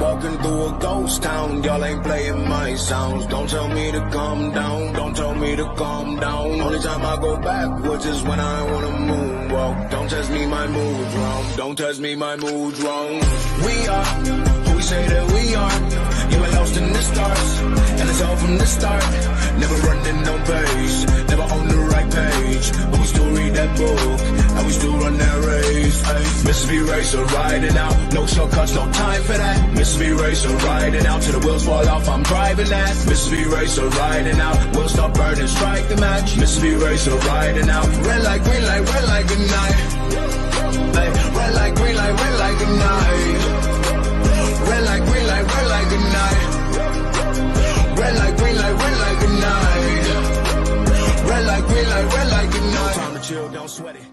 walking through a ghost town. Y'all ain't playing my sounds. Don't tell me to calm down. Don't tell me to calm down. Only time I go backwards is when I wanna moonwalk. Don't test me, my mood's wrong. Don't test me, my mood's wrong. We are who we say that we are. You were lost in the stars, and it's all from the start. Never running no pace, never on the right page, but we still read that book, and we still run that race. Ay. Mississippi Racer riding out, no shortcuts, no time for that. Mississippi Racer riding out till the wheels fall off, I'm driving that. Mississippi Racer riding out, we'll stop burning, strike the match. Mississippi Racer riding out, red light, green light, red light, good night. Ay. Red light, green light, red light, good night. Red light, green light, red light, good night. Red light, green light, red light, good night. Red light, green light, red light, good night. Time to chill, don't sweat it.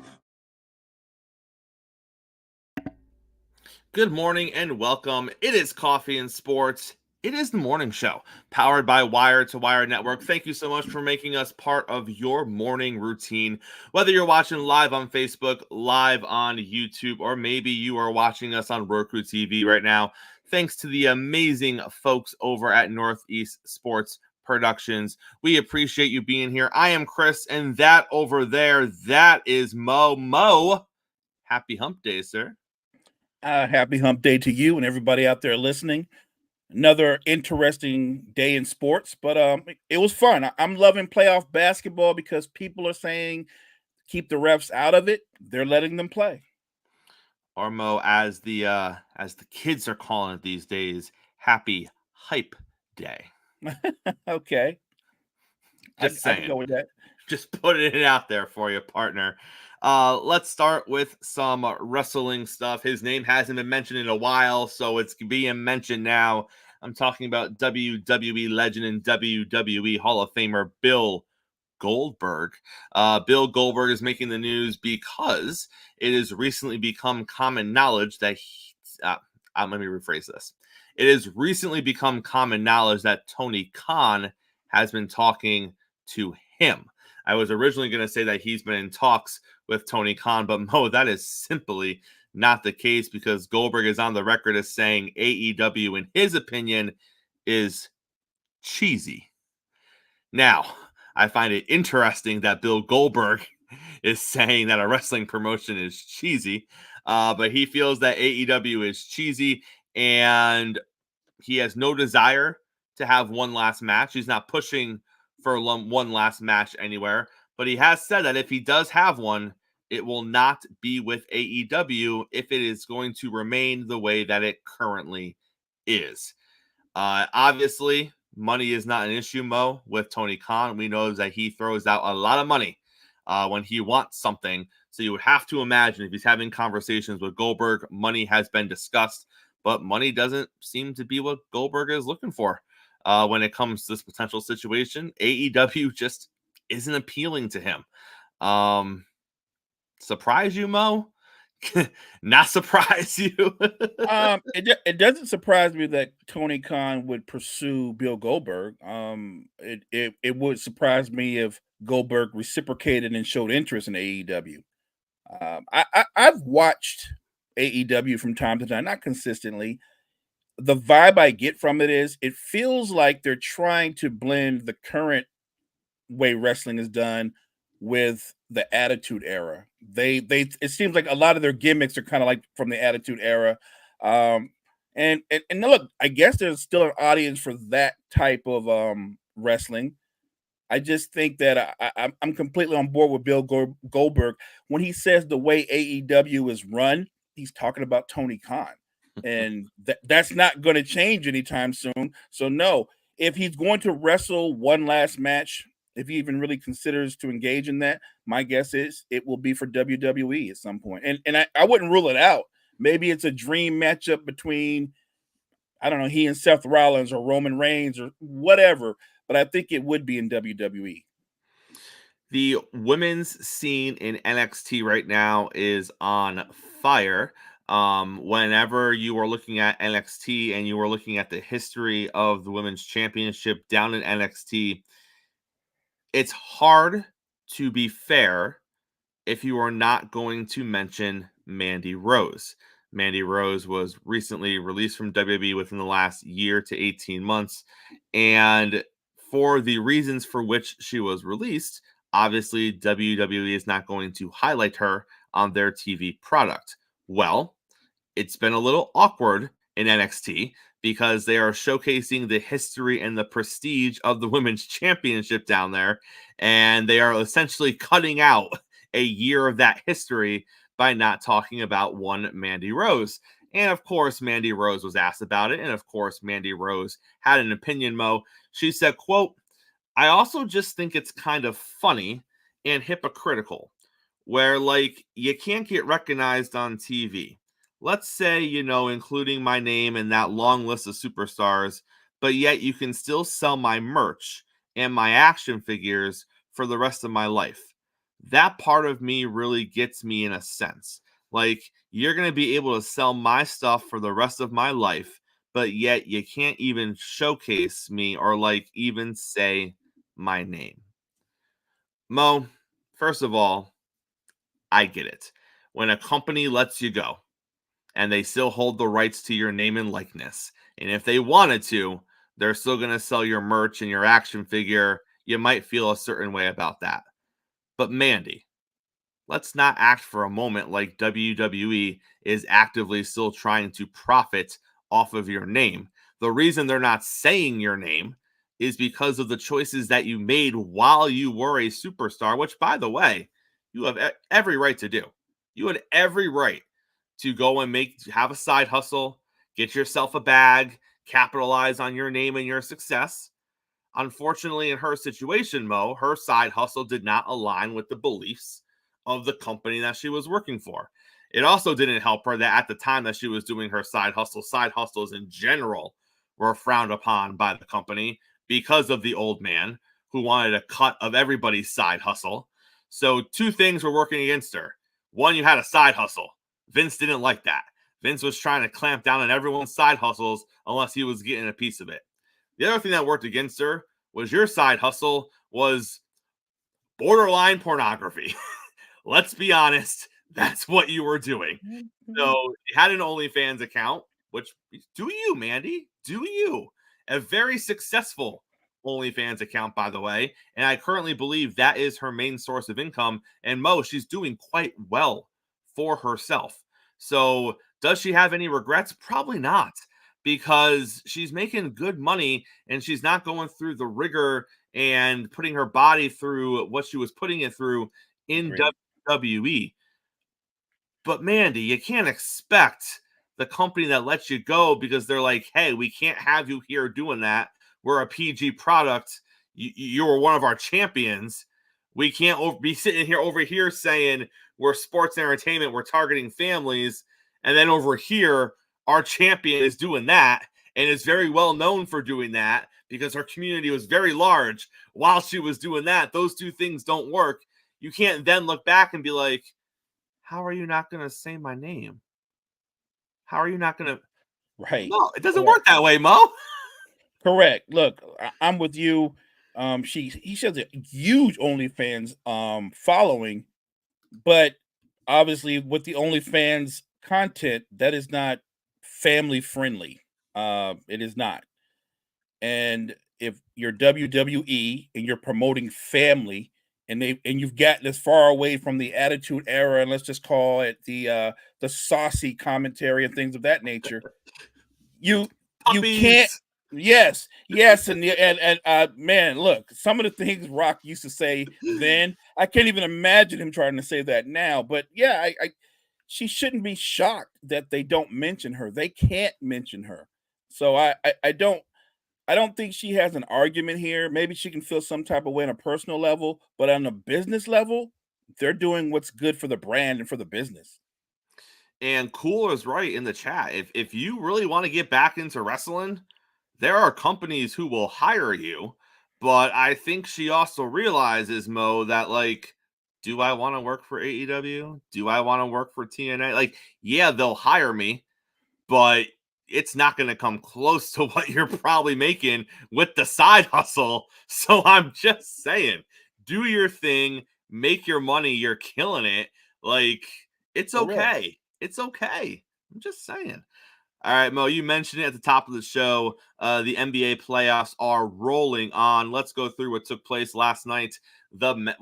Good morning and welcome. It is Coffee and Sports. It is the morning show powered by Wire to Wire Network. Thank you so much for making us part of your morning routine. Whether you're watching live on Facebook, live on YouTube, or maybe you are watching us on Roku TV right now, thanks to the amazing folks over at Northeast Sports Productions. We appreciate you being here. I am Chris, and that over there, that is Mo. Mo, happy hump day, sir. Happy hump day to you and everybody out there listening. Another interesting day in sports, but it was fun. I'm loving playoff basketball because people are saying keep the refs out of it. They're letting them play. Or Mo, as the kids are calling it these days, happy hype day. Okay. Just saying. I can go with that. Just putting it out there for you, partner. Let's start with some wrestling stuff. His name hasn't been mentioned in a while, so it's being mentioned now. I'm talking about WWE legend and WWE Hall of Famer Bill Goldberg. Bill Goldberg is making the news because it has recently become common knowledge that let me rephrase this. It has recently become common knowledge that Tony Khan has been talking to him. I was originally going to say that he's been in talks with Tony Khan, but Mo, that is simply not the case because Goldberg is on the record as saying AEW, in his opinion, is cheesy. Now, I find it interesting that Bill Goldberg is saying that a wrestling promotion is cheesy, but he feels that AEW is cheesy and he has no desire to have one last match. He's not pushing for one last match anywhere, but he has said that if he does have one, it will not be with AEW if it is going to remain the way that it currently is. Obviously, money is not an issue, Mo, with Tony Khan. We know that he throws out a lot of money when he wants something. So you would have to imagine if he's having conversations with Goldberg, money has been discussed, but money doesn't seem to be what Goldberg is looking for. When it comes to this potential situation, AEW just isn't appealing to him. Surprise you, Mo? Not surprise you? It doesn't surprise me that Tony Khan would pursue Bill Goldberg. It would surprise me if Goldberg reciprocated and showed interest in AEW. I've watched AEW from time to time, not consistently. The vibe I get from it is it feels like they're trying to blend the current way wrestling is done with the Attitude Era. It seems like a lot of their gimmicks are kind of like from the Attitude Era. And look, I guess there's still an audience for that type of wrestling. I just think that I'm completely on board with Bill Goldberg when he says the way AEW is run. He's talking about Tony Khan. And that's not going to change anytime soon. So no, if he's going to wrestle one last match, if he even really considers to engage in that, my guess is it will be for WWE at some point. And I wouldn't rule it out. Maybe it's a dream matchup between, I don't know, he and Seth Rollins or Roman Reigns or whatever. But I think it would be in WWE. The women's scene in NXT right now is on fire. Whenever you are looking at NXT and you are looking at the history of the women's championship down in NXT, it's hard to be fair if you are not going to mention Mandy Rose. Mandy Rose was recently released from WWE within the last year to 18 months. And for the reasons for which she was released, obviously WWE is not going to highlight her on their TV product. Well, it's been a little awkward in NXT because they are showcasing the history and the prestige of the women's championship down there. And they are essentially cutting out a year of that history by not talking about one Mandy Rose. And of course, Mandy Rose was asked about it. And of course, Mandy Rose had an opinion, Mo. She said, quote, I also just think it's kind of funny and hypocritical where, like, you can't get recognized on TV. Let's say, including my name in that long list of superstars, but yet you can still sell my merch and my action figures for the rest of my life. That part of me really gets me in a sense. Like, you're going to be able to sell my stuff for the rest of my life, but yet you can't even showcase me or, like, even say my name. Mo, first of all, I get it. When a company lets you go and they still hold the rights to your name and likeness, and if they wanted to, they're still going to sell your merch and your action figure, you might feel a certain way about that. But Mandy, let's not act for a moment like WWE is actively still trying to profit off of your name. The reason they're not saying your name is because of the choices that you made while you were a superstar, which, by the way, you have every right to do. You had every right to go and have a side hustle, get yourself a bag, capitalize on your name and your success. Unfortunately, in her situation, Mo, her side hustle did not align with the beliefs of the company that she was working for. It also didn't help her that at the time that she was doing her side hustles in general were frowned upon by the company because of the old man who wanted a cut of everybody's side hustle. So two things were working against her. One, you had a side hustle. Vince didn't like that. Vince was trying to clamp down on everyone's side hustles unless he was getting a piece of it. The other thing that worked against her was your side hustle was borderline pornography. Let's be honest, that's what you were doing. So you had an OnlyFans account, which do you, Mandy? Do you? A very successful OnlyFans account, by the way. And I currently believe that is her main source of income. And Mo, she's doing quite well for herself. So does she have any regrets? Probably not, because she's making good money and she's not going through the rigor and putting her body through what she was putting it through in WWE. But Mandy, you can't expect the company that lets you go because they're like, hey, we can't have you here doing that. We're a PG product. You were one of our champions. We can't be sitting here over here saying we're sports entertainment, we're targeting families. And then over here, our champion is doing that and is very well known for doing that because her community was very large while she was doing that. Those two things don't work. You can't then look back and be like, how are you not going to say my name? How are you not going to? Right. No, it doesn't work that way, Mo. Correct. Look, I'm with you. He has a huge OnlyFans following, but obviously with the OnlyFans content, that is not family friendly. It is not. And if you're WWE and you're promoting family, and you've gotten as far away from the Attitude Era, and let's just call it the saucy commentary and things of that nature, you can't. Yes, and man, look, some of the things Rock used to say then, I can't even imagine him trying to say that now. But yeah, she shouldn't be shocked that they don't mention her. They can't mention her. So I don't think she has an argument here. Maybe she can feel some type of way on a personal level, but on a business level, they're doing what's good for the brand and for the business. And Cool is right in the chat. If you really want to get back into wrestling, there are companies who will hire you. But I think she also realizes, Mo, that like, do I want to work for AEW? Do I want to work for TNA? Like, yeah, they'll hire me, but it's not going to come close to what you're probably making with the side hustle. So I'm just saying, do your thing, make your money. You're killing it. Like, it's okay. It's okay. I'm just saying. All right, Mo, you mentioned it at the top of the show. The NBA playoffs are rolling on. Let's go through what took place last night.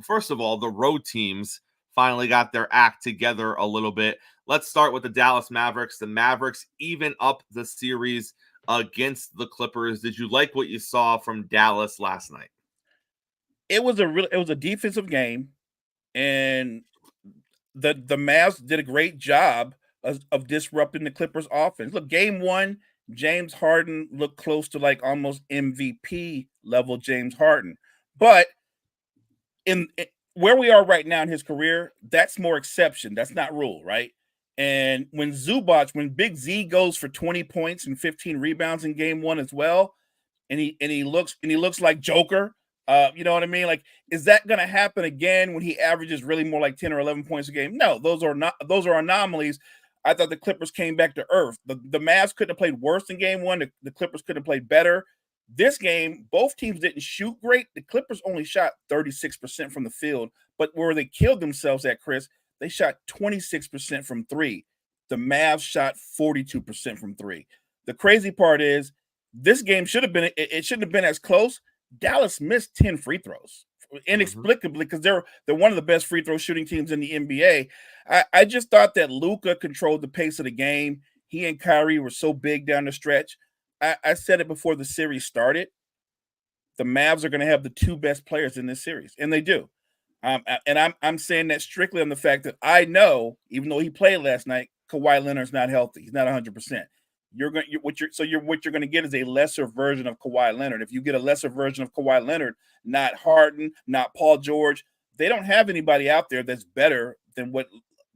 First of all, the road teams finally got their act together a little bit. Let's start with the Dallas Mavericks. The Mavericks even up the series against the Clippers. Did you like what you saw from Dallas last night? It was a defensive game, and the Mavs did a great job of disrupting the Clippers offense. Look, game one, James Harden looked close to like almost MVP level James Harden. But in where we are right now in his career, that's more exception. That's not rule, right? And when Big Z goes for 20 points and 15 rebounds in game one as well, and he looks like Joker. You know what I mean? Like, is that going to happen again when he averages really more like 10 or 11 points a game? No, those are anomalies. I thought the Clippers came back to earth. The Mavs couldn't have played worse in game one. The Clippers could have played better. This game, both teams didn't shoot great. The Clippers only shot 36% from the field, but where they killed themselves at, Chris, they shot 26% from three. The Mavs shot 42% from three. The crazy part is this game shouldn't have been as close. Dallas missed 10 free throws inexplicably because they're one of the best free throw shooting teams in the NBA. I just thought that Luka controlled the pace of the game. He and Kyrie were so big down the stretch. I said it before the series started. The Mavs are going to have the two best players in this series, and they do. And I'm saying that strictly on the fact that I know, even though he played last night, Kawhi Leonard's not healthy. He's not 100%. What you're going to get is a lesser version of Kawhi Leonard. If you get a lesser version of Kawhi Leonard, not Harden, not Paul George, they don't have anybody out there that's better than what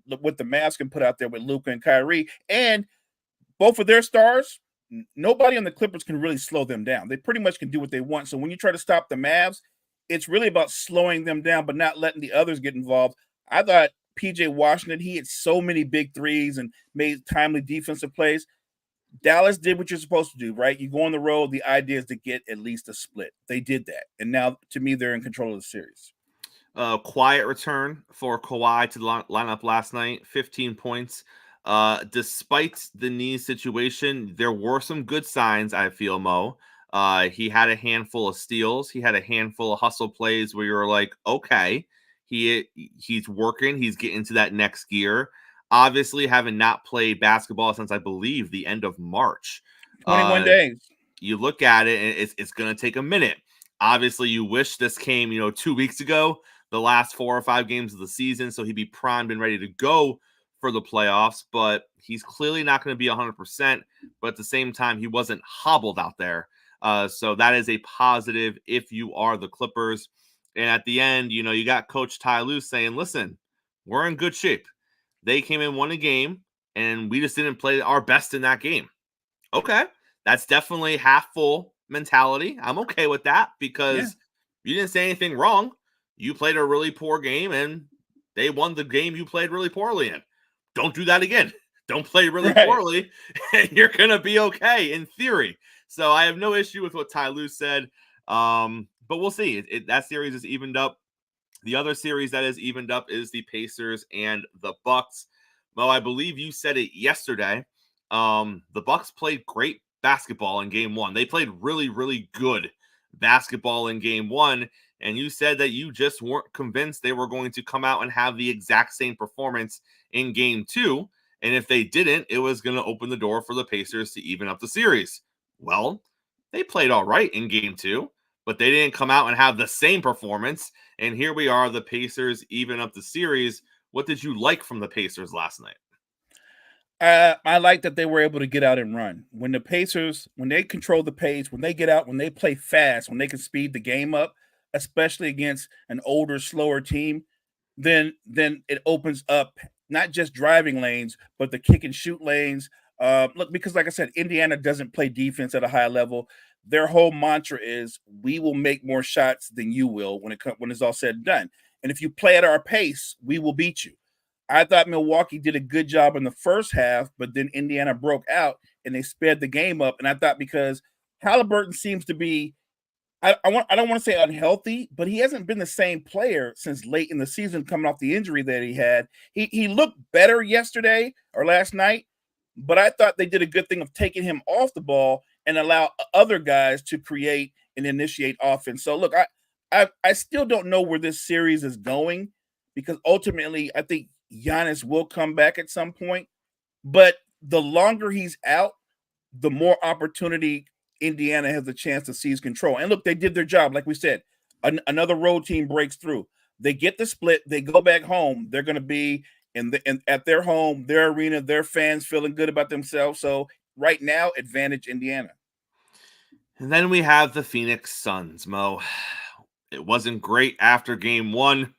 the Mavs can put out there with Luka and Kyrie. And both of their stars, nobody on the Clippers can really slow them down. They pretty much can do what they want. So when you try to stop the Mavs, it's really about slowing them down, but not letting the others get involved. I thought PJ Washington, he hit so many big threes and made timely defensive plays. Dallas did what you're supposed to do, right? You go on the road. The idea is to get at least a split. They did that. And now, to me, they're in control of the series. Quiet return for Kawhi to the lineup last night, 15 points. Despite the knee situation, there were some good signs, I feel, Mo. He had a handful of steals. He had a handful of hustle plays where you're like, okay, he's working. He's getting to that next gear. Obviously, having not played basketball since, I believe, the end of March. 21 days. You look at it, and it's going to take a minute. Obviously, you wish this came, 2 weeks ago, the last 4 or 5 games of the season, so he'd be primed and ready to go for the playoffs, but he's clearly not going to be 100%, but at the same time, he wasn't hobbled out there. So that is a positive if you are the Clippers. And at the end, you got Coach Ty Lue saying, listen, we're in good shape. They came in, won a game, and we just didn't play our best in that game. Okay, that's definitely half full mentality. I'm okay with that because you didn't say anything wrong. You played a really poor game, and they won the game you played really poorly in. Don't do that again. Don't play really poorly, and you're going to be okay in theory. So I have no issue with what Ty Lue said, but we'll see. That series is evened up. The other series that is evened up is the Pacers and the Bucks. Mo, I believe you said it yesterday. The Bucks played great basketball in game one. They played really, really good basketball in game one. And you said that you just weren't convinced they were going to come out and have the exact same performance in game two. And if they didn't, it was going to open the door for the Pacers to even up the series. Well, they played all right in game two, but they didn't come out and have the same performance. And here we are, the Pacers even up the series. What did you like from the Pacers last night? I like that they were able to get out and run. When the Pacers, when they control the pace, when they get out, when they play fast, when they can speed the game up, especially against an older, slower team, then it opens up not just driving lanes, but the kick and shoot lanes. Look, because like I said, Indiana doesn't play defense at a high level. Their whole mantra is, we will make more shots than you will when it's all said and done. And if you play at our pace, we will beat you. I thought Milwaukee did a good job in the first half, but then Indiana broke out and they sped the game up. And I thought because Halliburton seems to be, I don't want to say unhealthy, but he hasn't been the same player since late in the season coming off the injury that he had. He looked better yesterday or last night, but I thought they did a good thing of taking him off the ball and allow other guys to create and initiate offense. So look, I still don't know where this series is going because ultimately I think Giannis will come back at some point, but the longer he's out, the more opportunity Indiana has a chance to seize control. And look, they did their job. Like we said, another road team breaks through. They get the split. They go back home. They're going to be at their home, their arena, their fans feeling good about themselves. So right now, advantage Indiana. And then we have the Phoenix Suns, Mo. It wasn't great after game 1.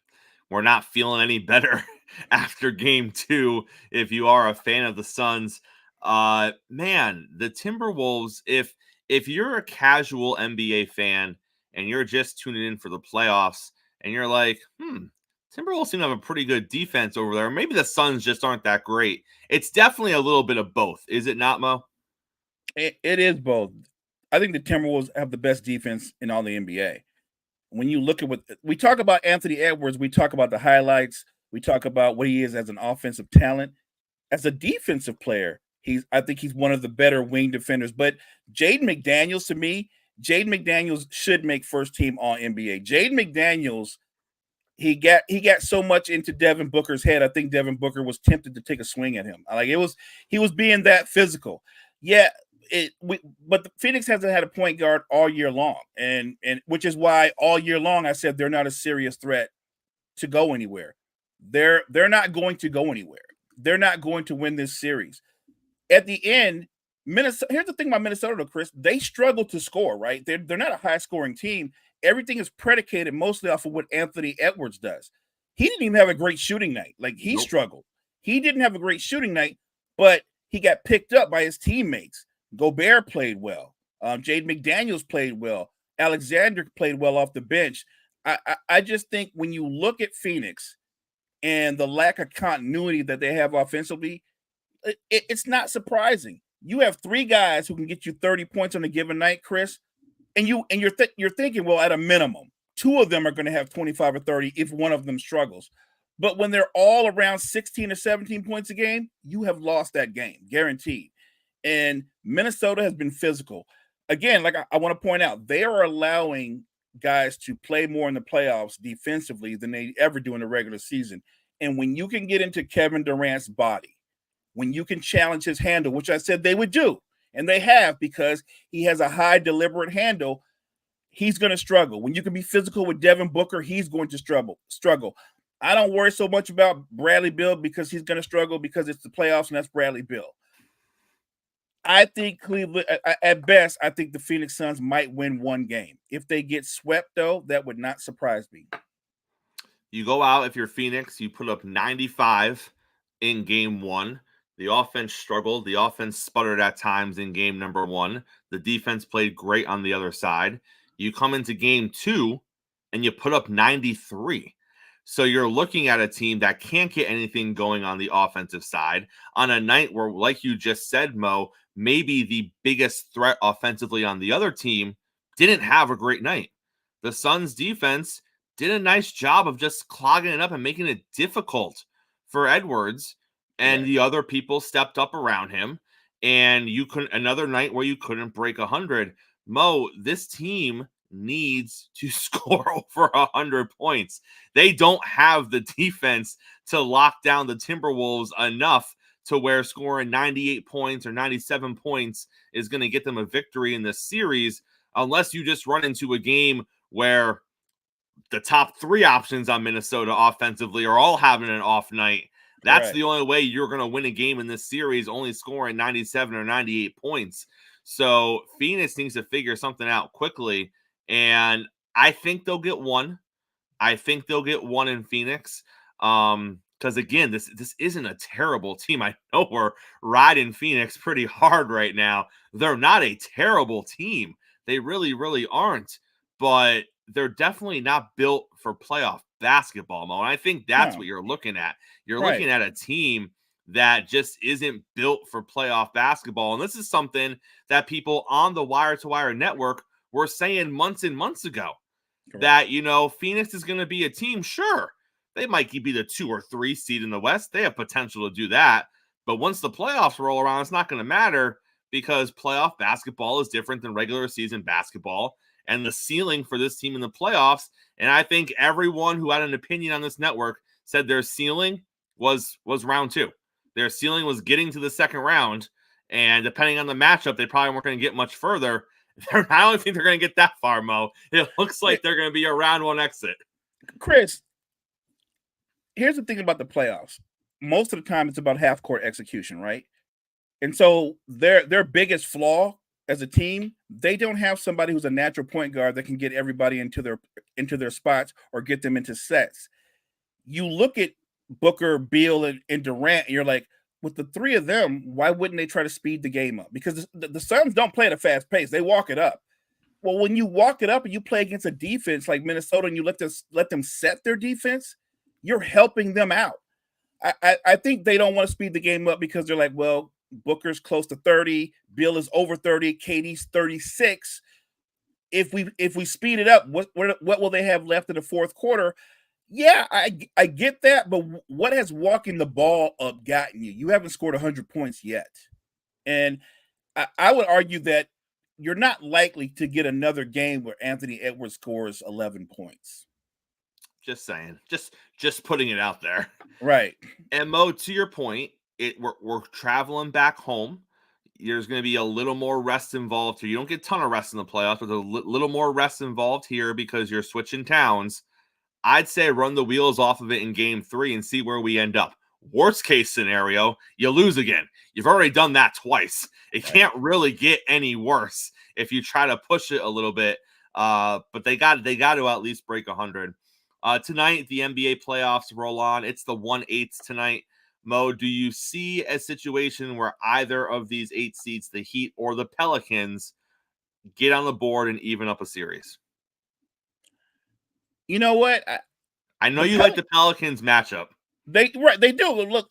We're not feeling any better after game 2 if you are a fan of the Suns. Man, the Timberwolves, if you're a casual NBA fan and you're just tuning in for the playoffs and you're like, Timberwolves seem to have a pretty good defense over there. Maybe the Suns just aren't that great. It's definitely a little bit of both. Is it not, Mo? It is both. I think the Timberwolves have the best defense in all the NBA. When you look at what we talk about Anthony Edwards, we talk about the highlights, we talk about what he is as an offensive talent. As a defensive player, I think he's one of the better wing defenders. But Jaden McDaniels, to me, Jaden McDaniels should make first team all NBA. Jaden McDaniels, he got so much into Devin Booker's head. I think Devin Booker was tempted to take a swing at him. He was being that physical. Yeah, but the Phoenix hasn't had a point guard all year long, and which is why all year long I said they're not a serious threat to go anywhere. They're not going to go anywhere. They're not going to win this series. At the end, Minnesota. Here's the thing about Minnesota, Chris. They struggle to score. Right? They're not a high scoring team. Everything is predicated mostly off of what Anthony Edwards does. He didn't even have a great shooting night. Like he struggled. He didn't have a great shooting night, but he got picked up by his teammates. Gobert played well. Jaden McDaniels played well. Alexander played well off the bench. I just think when you look at Phoenix and the lack of continuity that they have offensively, it's not surprising. You have 3 guys who can get you 30 points on a given night, Chris, and you're thinking, well, at a minimum, 2 of them are going to have 25 or 30 if one of them struggles. But when they're all around 16 or 17 points a game, you have lost that game, guaranteed. And Minnesota has been physical. Again, like I want to point out, they are allowing guys to play more in the playoffs defensively than they ever do in the regular season. And when you can get into Kevin Durant's body, when you can challenge his handle, which I said they would do, and they have because he has a high deliberate handle, he's going to struggle. When you can be physical with Devin Booker, he's going to struggle. I don't worry so much about Bradley Beal because he's going to struggle because it's the playoffs and that's Bradley Beal. I think Cleveland, at best, I think the Phoenix Suns might win 1 game. If they get swept, though, that would not surprise me. You go out, if you're Phoenix, you put up 95 in game 1. The offense struggled. The offense sputtered at times in game number 1. The defense played great on the other side. You come into game 2 and you put up 93. So you're looking at a team that can't get anything going on the offensive side on a night where, like you just said, Mo, maybe the biggest threat offensively on the other team didn't have a great night. The Suns defense did a nice job of just clogging it up and making it difficult for Edwards, and the other people stepped up around him. And you couldn't, another night where you couldn't break 100. Mo, this team needs to score over 100 points. They don't have the defense to lock down the Timberwolves enough to where scoring 98 points or 97 points is going to get them a victory in this series, unless you just run into a game where the top 3 options on Minnesota offensively are all having an off night. That's the only way you're going to win a game in this series, only scoring 97 or 98 points. So Phoenix needs to figure something out quickly, and I think they'll get 1. I think they'll get 1 in Phoenix. Because again, this isn't a terrible team. I know we're riding Phoenix pretty hard right now. They're not a terrible team. They really, really aren't. But they're definitely not built for playoff basketball, Mo. And I think that's what you're looking at. You're looking at a team that just isn't built for playoff basketball. And this is something that people on the Wire to Wire network were saying months and months ago. Correct. That, you know, Phoenix is going to be a team. Sure, they might be the 2 or 3 seed in the West. They have potential to do that. But once the playoffs roll around, it's not going to matter because playoff basketball is different than regular season basketball. And the ceiling for this team in the playoffs, and I think everyone who had an opinion on this network said their ceiling was round 2. Their ceiling was getting to the second round, and depending on the matchup, they probably weren't going to get much further. I don't think they're going to get that far, Mo. It looks like they're going to be a round 1 exit. Chris, here's the thing about the playoffs. Most of the time, it's about half-court execution, right? And so their biggest flaw as a team, they don't have somebody who's a natural point guard that can get everybody into their spots or get them into sets. You look at Booker, Beal, and Durant, and you're like, with the 3 of them, why wouldn't they try to speed the game up? Because the Suns don't play at a fast pace. They walk it up. Well, when you walk it up and you play against a defense like Minnesota and you let them set their defense, you're helping them out. I think they don't want to speed the game up because they're like, well, Booker's close to 30, Beal is over 30, KD's 36. If we speed it up, what will they have left in the fourth quarter? Yeah, I get that, but what has walking the ball up gotten you? You haven't scored 100 points yet. And I would argue that you're not likely to get another game where Anthony Edwards scores 11 points. Just saying. Just putting it out there. Right. And Mo, to your point, we're traveling back home. There's going to be a little more rest involved here. You don't get a ton of rest in the playoffs, but there's a little more rest involved here because you're switching towns. I'd say run the wheels off of it in game 3 and see where we end up. Worst case scenario, you lose again. You've already done that twice. It can't really get any worse if you try to push it a little bit. But they got to at least break 100. Tonight, the NBA playoffs roll on. It's the 1/8 tonight. Mo, do you see a situation where either of these 8 seeds, the Heat or the Pelicans, get on the board and even up a series? You know what? I know you like the Pelicans matchup. They do. Look,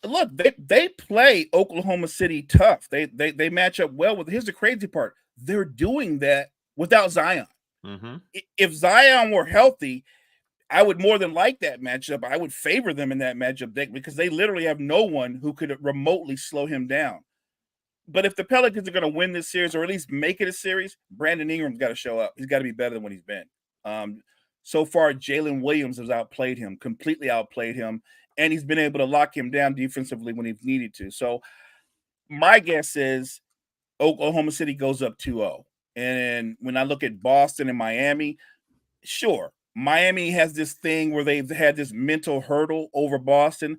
they play Oklahoma City tough. They match up well with. Here's the crazy part: they're doing that without Zion. Mm-hmm. If Zion were healthy, I would more than like that matchup. I would favor them in that matchup because they literally have no one who could remotely slow him down. But if the Pelicans are going to win this series or at least make it a series, Brandon Ingram's got to show up. He's got to be better than what he's been. So far, Jalen Williams has completely outplayed him, and he's been able to lock him down defensively when he's needed to. So my guess is Oklahoma City goes up 2-0. And when I look at Boston and Miami, sure, Miami has this thing where they've had this mental hurdle over Boston,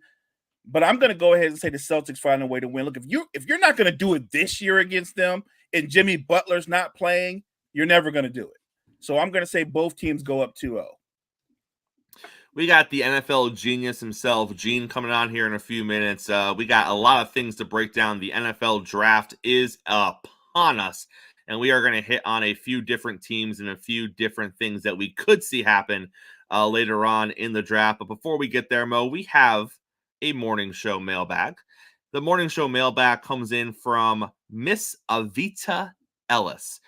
but I'm going to go ahead and say the Celtics find a way to win. Look, if you're not going to do it this year against them and Jimmy Butler's not playing, you're never going to do it. So I'm going to say both teams go up 2-0. We got the NFL genius himself, Gene, coming on here in a few minutes. We got a lot of things to break down. The NFL draft is upon us, and we are going to hit on a few different teams and a few different things that we could see happen later on in the draft. But before we get there, Mo, we have a morning show mailbag. The morning show mailbag comes in from Miss Avita Ellis.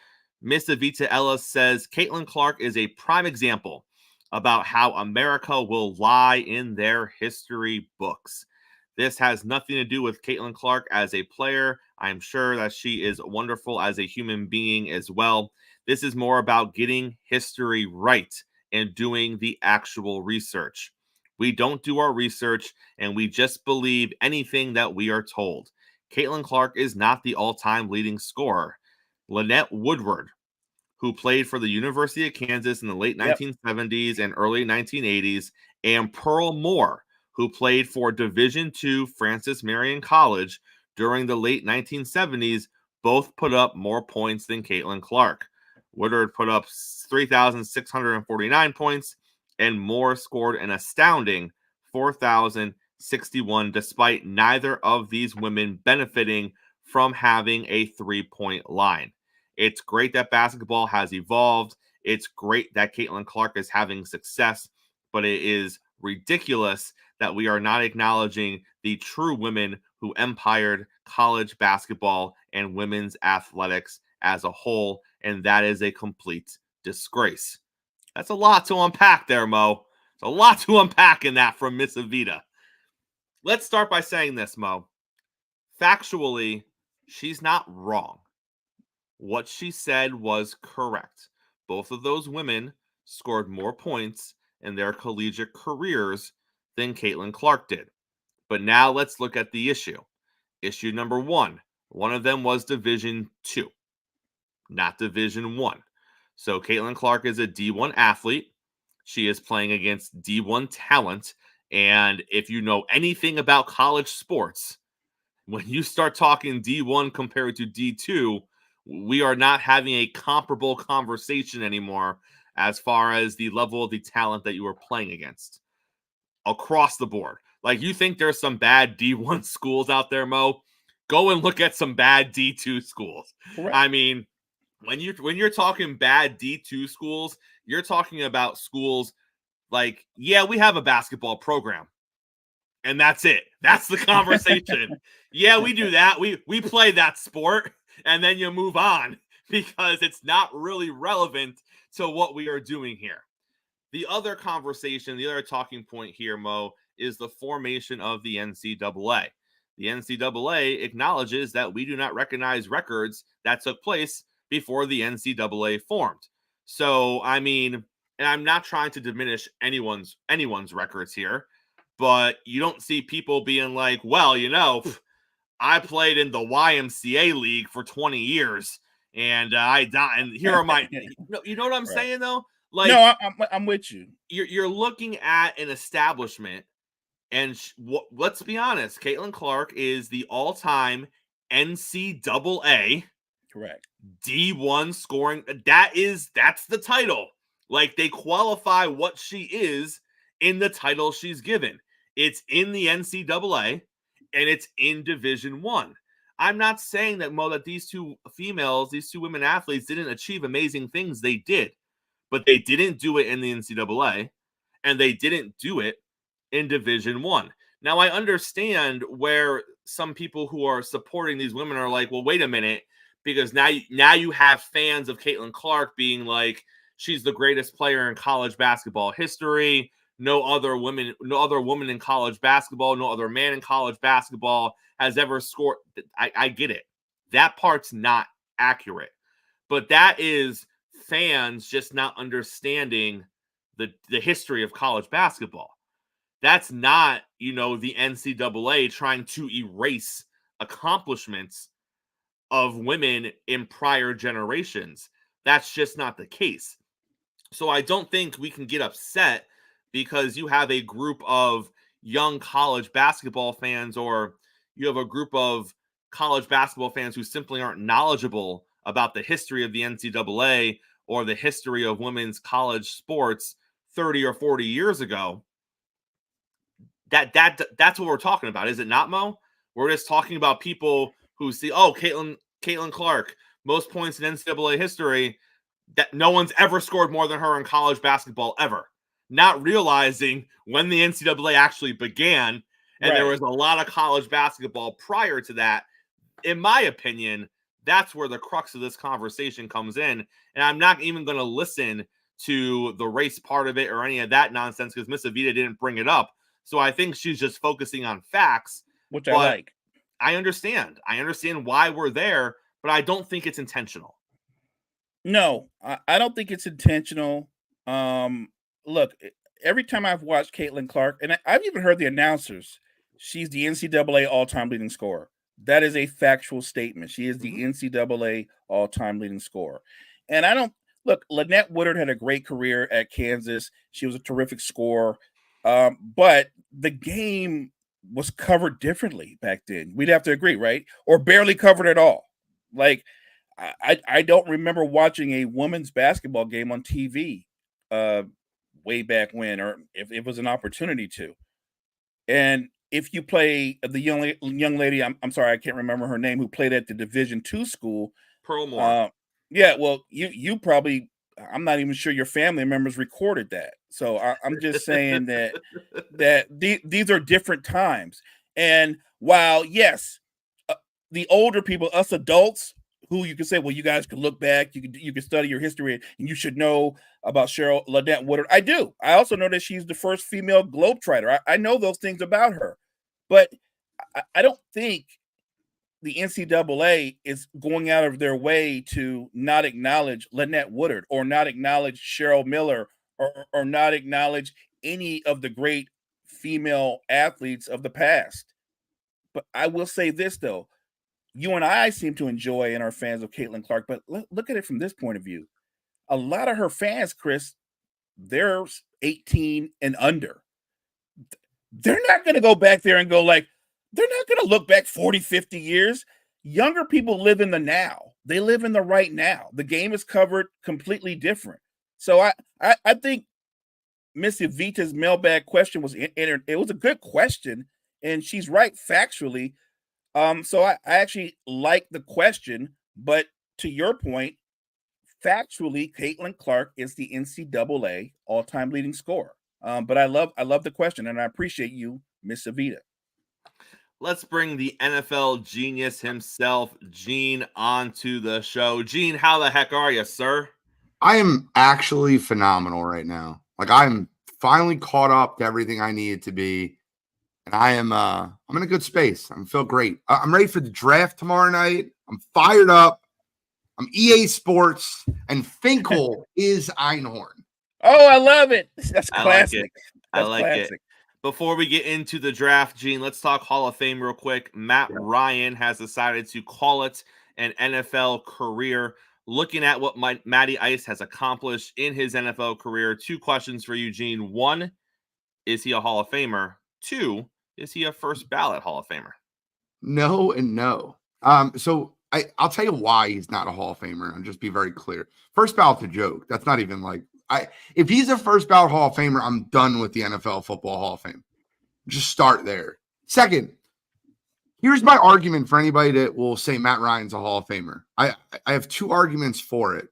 Miss Avita Ellis says, Caitlin Clark is a prime example about how America will lie in their history books. This has nothing to do with Caitlin Clark as a player. I'm sure that she is wonderful as a human being as well. This is more about getting history right and doing the actual research. We don't do our research, and we just believe anything that we are told. Caitlin Clark is not the all-time leading scorer. Lynette Woodward, who played for the University of Kansas in the late 1970s and early 1980s, and Pearl Moore, who played for Division II Francis Marion College during the late 1970s, both put up more points than Caitlin Clark. Woodward put up 3,649 points, and Moore scored an astounding 4,061, despite neither of these women benefiting from having a three-point line. It's great that basketball has evolved. It's great that Caitlin Clark is having success, but it is ridiculous that we are not acknowledging the true women who empired college basketball and women's athletics as a whole, and that is a complete disgrace. That's a lot to unpack there, Mo. There's a lot to unpack in that from Miss Avita. Let's start by saying this, Mo. factually, she's not wrong. What she said was correct. Both of those women scored more points in their collegiate careers than Caitlin Clark did. But now let's look at the issue. Issue number one of them was Division 2, not Division 1. So Caitlin Clark is a D1 athlete. She is playing against D1 talent. And if you know anything about college sports, when you start talking D1 compared to D2, we are not having a comparable conversation anymore as far as the level of the talent that you are playing against across the board. Like, you think there's some bad D1 schools out there, Mo? Go and look at some bad D2 schools. Correct. I mean, when you're talking bad D2 schools, you're talking about schools like, yeah, we have a basketball program. And that's it. That's the conversation. Yeah, we do that. We play that sport, and then you move on because it's not really relevant to what we are doing here. The other conversation, the other talking point here, Mo, is the formation of the NCAA. The NCAA acknowledges that we do not recognize records that took place before the NCAA formed. So, I mean, and I'm not trying to diminish anyone's records here, but you don't see people being like, well, I played in the YMCA league for 20 years and I died. And here are my, you know what I'm saying though? Like, no, I'm with you. You're looking at an establishment, and let's be honest, Caitlin Clark is the all-time NCAA correct D1 scoring. That's the title. Like, they qualify what she is in the title she's given. It's in the NCAA, and it's in Division 1. I'm not saying that, Mo, that these two women athletes didn't achieve amazing things. They did, but they didn't do it in the NCAA, and they didn't do it in Division 1. Now, I understand where some people who are supporting these women are like, well, wait a minute, because now you have fans of Caitlin Clark being like, she's the greatest player in college basketball history. No other woman in college basketball, no other man in college basketball has ever scored. I get it. That part's not accurate. But that is fans just not understanding the history of college basketball. That's not, the NCAA trying to erase accomplishments of women in prior generations. That's just not the case. So I don't think we can get upset because you have a group of young college basketball fans, or you have a group of college basketball fans who simply aren't knowledgeable about the history of the NCAA or the history of women's college sports 30 or 40 years ago. That's what we're talking about, is it not, Mo? We're just talking about people who see, oh, Caitlin Clark, most points in NCAA history, that no one's ever scored more than her in college basketball ever. Not realizing when the NCAA actually began, and there was a lot of college basketball prior to that. In my opinion, that's where the crux of this conversation comes in. And I'm not even going to listen to the race part of it or any of that nonsense because Miss Evita didn't bring it up. So I think she's just focusing on facts. Which I like. I understand. I understand why we're there, but I don't think it's intentional. No, I don't think it's intentional. Look, every time I've watched Caitlin Clark, and I've even heard the announcers, she's the NCAA all-time leading scorer. That is a factual statement. She is the NCAA all-time leading scorer. And I don't look, Lynette Woodard had a great career at Kansas. She was a terrific scorer. But the game was covered differently back then. We'd have to agree, right? Or barely covered at all. Like, I don't remember watching a women's basketball game on TV way back when, or if it was an opportunity to. And if you play the young lady, I'm sorry, I can't remember her name, who played at the Division II school, Pearl Moore. Yeah, well, you probably, I'm not even sure your family members recorded that. So I'm just saying that these are different times. And while yes, the older people, us adults, who you can say, well, you guys can look back, you can study your history, and you should know about Lynette Woodard. I do. I also know that she's the first female globetrotter. I know those things about her, but I don't think the NCAA is going out of their way to not acknowledge Lynette Woodard or not acknowledge Cheryl Miller or not acknowledge any of the great female athletes of the past. But I will say this, though. You and I seem to enjoy and are fans of Caitlin Clark, but look at it from this point of view. A lot of her fans, Chris, they're 18 and under. They're not going to go back there and go like, they're not going to look back 40, 50 years. Younger people live in the now. They live in the right now. The game is covered completely different. So I think Miss Evita's mailbag question was it was a good question, and she's right factually. So I actually like the question, but to your point, factually, Caitlin Clark is the NCAA all-time leading scorer. But I love the question, and I appreciate you, Miss Evita. Let's bring the NFL genius himself, Gene, onto the show. Gene, how the heck are you, sir? I am actually phenomenal right now. Like, I'm finally caught up to everything I needed to be. And I'm in a good space. I feel great. I'm ready for the draft tomorrow night. I'm fired up. I'm EA Sports, and Finkel is Einhorn. Oh, I love it. That's classic. I like it. Before we get into the draft, Gene, let's talk Hall of Fame real quick. Matt Ryan has decided to call it an NFL career. Looking at what Matty Ice has accomplished in his NFL career, 2 questions for you, Gene. 1, is he a Hall of Famer? 2, is he a first ballot Hall of Famer? No and no. So I'll tell you why he's not a Hall of Famer, and just be very clear. First ballot's a joke. That's not even like if he's a first ballot Hall of Famer, I'm done with the NFL Football Hall of Fame. Just start there. Second, here's my argument for anybody that will say Matt Ryan's a Hall of Famer. I have 2 arguments for it.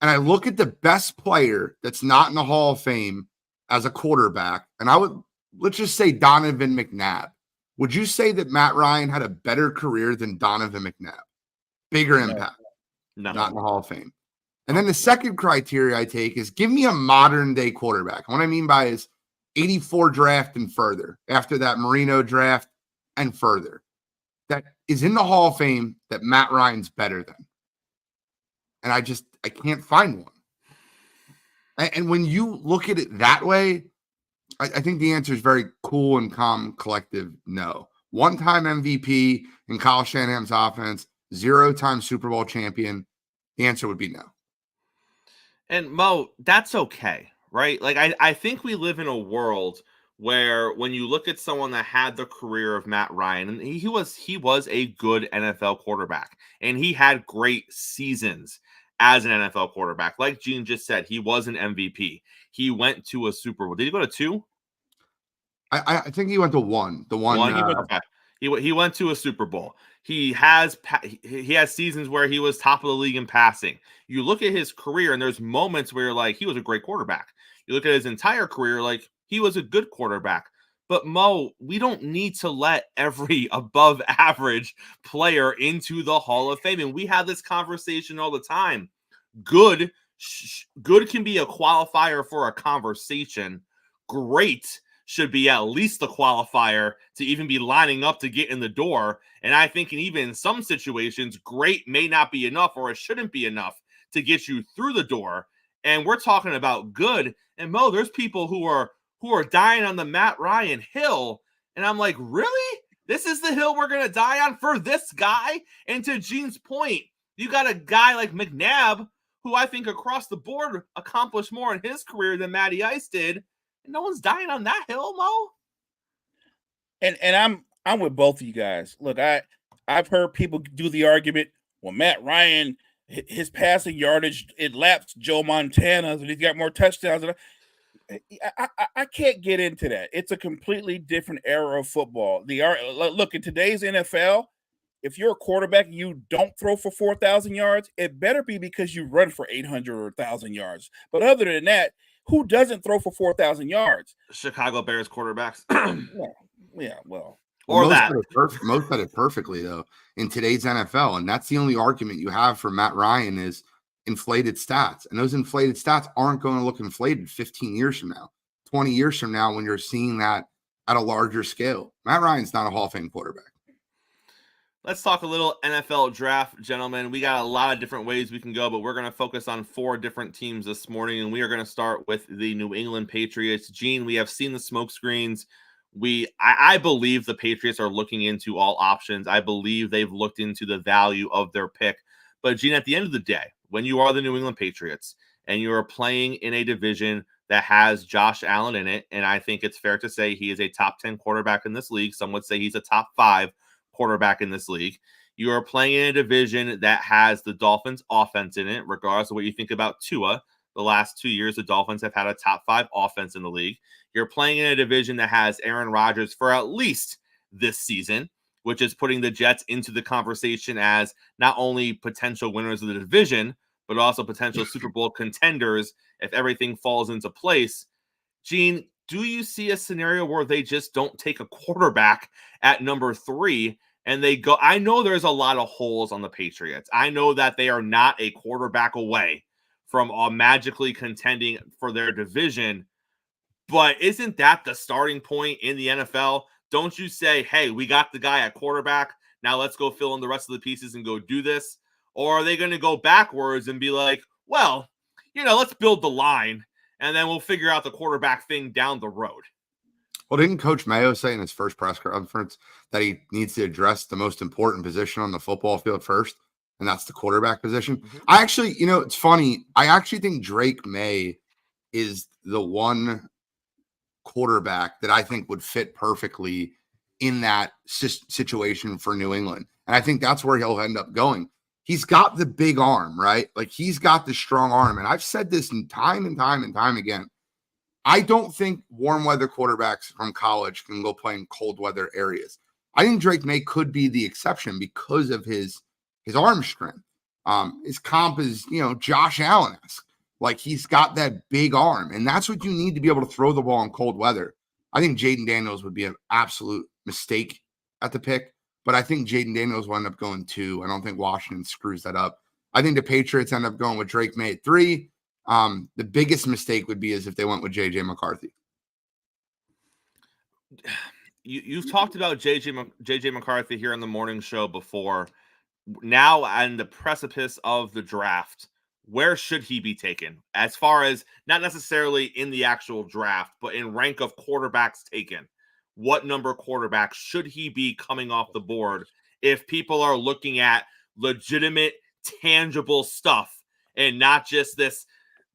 And I look at the best player that's not in the Hall of Fame as a quarterback, and let's just say Donovan McNabb. Would you say that Matt Ryan had a better career than Donovan McNabb? Bigger impact? No. Not in the Hall of Fame. And then the second criteria I take is give me a modern day quarterback. And what I mean by is 84 draft and further, after that Marino draft and further, that is in the Hall of Fame that Matt Ryan's better than. And I can't find one. And when you look at it that way, I think the answer is very cool and calm, collective. No. 1-time MVP in Kyle Shanahan's offense, 0-time Super Bowl champion. The answer would be no. And Mo, that's okay, right? Like, I think we live in a world where when you look at someone that had the career of Matt Ryan, and he was a good NFL quarterback, and he had great seasons as an NFL quarterback. Like Gene just said, he was an MVP. He went to a Super Bowl. Did he go to 2? I think he went to 1. The one. He went to a Super Bowl. He has seasons where he was top of the league in passing. You look at his career, and there's moments where you're like, he was a great quarterback. You look at his entire career, like, he was a good quarterback. But Mo, we don't need to let every above average player into the Hall of Fame. And we have this conversation all the time. Good can be a qualifier for a conversation. Great should be at least the qualifier to even be lining up to get in the door. And I think even in some situations, great may not be enough, or it shouldn't be enough to get you through the door. And we're talking about good. And Mo, there's people who are dying on the Matt Ryan hill. And I'm like, really? This is the hill we're going to die on for this guy? And to Gene's point, you got a guy like McNabb, who I think across the board accomplished more in his career than Matty Ice did. And no one's dying on that hill, Mo. And I'm with both of you guys. Look, I've heard people do the argument, well, Matt Ryan, his passing yardage, it laps Joe Montana's, and he's got more touchdowns. I can't get into that. It's a completely different era of football. Look, in today's NFL, if you're a quarterback and you don't throw for 4,000 yards, it better be because you run for 800 or 1,000 yards. But other than that, who doesn't throw for 4,000 yards? Chicago Bears quarterbacks. Well, most said it perfectly, though, in today's NFL. And that's the only argument you have for Matt Ryan is inflated stats. And those inflated stats aren't going to look inflated 15 years from now, 20 years from now, when you're seeing that at a larger scale. Matt Ryan's not a Hall of Fame quarterback. Let's talk a little NFL draft, gentlemen. We got a lot of different ways we can go, but we're going to focus on 4 different teams this morning, and we are going to start with the New England Patriots. Gene, we have seen the smoke screens. I believe the Patriots are looking into all options. I believe they've looked into the value of their pick. But, Gene, at the end of the day, when you are the New England Patriots and you are playing in a division that has Josh Allen in it, and I think it's fair to say he is a top 10 quarterback in this league. Some would say he's a top 5 quarterback in this league. You are playing in a division that has the Dolphins offense in it, regardless of what you think about Tua. The last 2 years, the Dolphins have had a top 5 offense in the league. You're playing in a division that has Aaron Rodgers for at least this season, which is putting the Jets into the conversation as not only potential winners of the division, but also potential Super Bowl contenders if everything falls into place. Gene, do you see a scenario where they just don't take a quarterback at number 3 and they go? I know there's a lot of holes on the Patriots. I know that they are not a quarterback away from magically contending for their division, but isn't that the starting point in the NFL? Don't you say, hey, we got the guy at quarterback, now let's go fill in the rest of the pieces and go do this? Or are they going to go backwards and be like, well, let's build the line and then we'll figure out the quarterback thing down the road? Well, didn't Coach Mayo say in his first press conference that he needs to address the most important position on the football field first, and that's the quarterback position? Mm-hmm. I actually, it's funny. I actually think Drake May is the one quarterback that I think would fit perfectly in that situation for New England. And I think that's where he'll end up going. He's got the big arm, right? Like, he's got the strong arm. And I've said this time and time again. I don't think warm weather quarterbacks from college can go play in cold weather areas. I think Drake May could be the exception because of his arm strength. His comp is, Josh Allen-esque. Like, he's got that big arm, and that's what you need to be able to throw the ball in cold weather. I think Jaden Daniels would be an absolute mistake at the pick, but I think Jaden Daniels will end up going 2. I don't think Washington screws that up. I think the Patriots end up going with Drake May at 3. The biggest mistake would be is if they went with J.J. McCarthy. You've talked about J.J. McCarthy here on the morning show before. Now, on the precipice of the draft, where should he be taken? As far as not necessarily in the actual draft, but in rank of quarterbacks taken, what number quarterback should he be coming off the board if people are looking at legitimate, tangible stuff and not just this